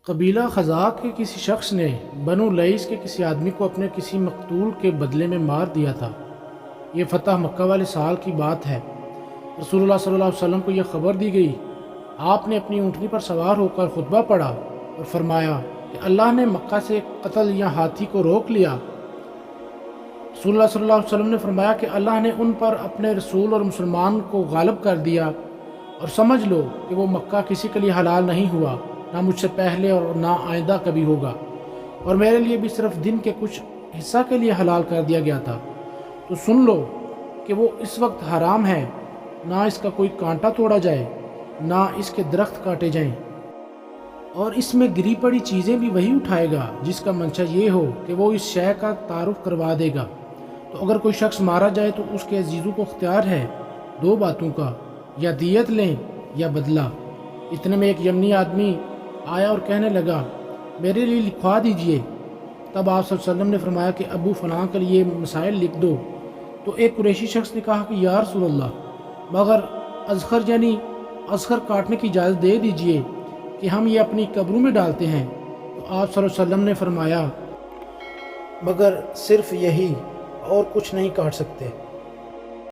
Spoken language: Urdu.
قبیلہ خزاع کے کسی شخص نے بنو لئیس کے کسی آدمی کو اپنے کسی مقتول کے بدلے میں مار دیا تھا۔ یہ فتح مکہ والے سال کی بات ہے۔ رسول اللہ صلی اللہ علیہ وسلم کو یہ خبر دی گئی۔ آپ نے اپنی اونٹنی پر سوار ہو کر خطبہ پڑھا اور فرمایا کہ اللہ نے مکہ سے قتل یا ہاتھی کو روک لیا۔ رسول اللہ صلی اللہ علیہ وسلم نے فرمایا کہ اللہ نے ان پر اپنے رسول اور مسلمان کو غالب کر دیا، اور سمجھ لو کہ وہ مکہ کسی کے لیے حلال نہیں ہوا، نہ مجھ سے پہلے اور نہ آئندہ کبھی ہوگا، اور میرے لیے بھی صرف دن کے کچھ حصہ کے لیے حلال کر دیا گیا تھا۔ تو سن لو کہ وہ اس وقت حرام ہے، نہ اس کا کوئی کانٹا توڑا جائے، نہ اس کے درخت کاٹے جائیں، اور اس میں گری پڑی چیزیں بھی وہی اٹھائے گا جس کا منشا یہ ہو کہ وہ اس شے کا تعارف کروا دے گا۔ تو اگر کوئی شخص مارا جائے تو اس کے عزیزوں کو اختیار ہے دو باتوں کا، یا دیت لیں یا بدلہ۔ اتنے میں ایک یمنی آدمی آیا اور کہنے لگا، میرے لیے لکھوا دیجئے۔ تب آپ صلی اللہ علیہ وسلم نے فرمایا کہ ابو فلاں کے لیے مسائل لکھ دو۔ تو ایک قریشی شخص نے کہا کہ یا رسول اللہ، مگر اذخر یعنی اذخر کاٹنے کی اجازت دے دیجئے کہ ہم یہ اپنی قبروں میں ڈالتے ہیں۔ تو آپ صلی اللہ علیہ وسلم نے فرمایا، مگر صرف یہی، اور کچھ نہیں کاٹ سکتے۔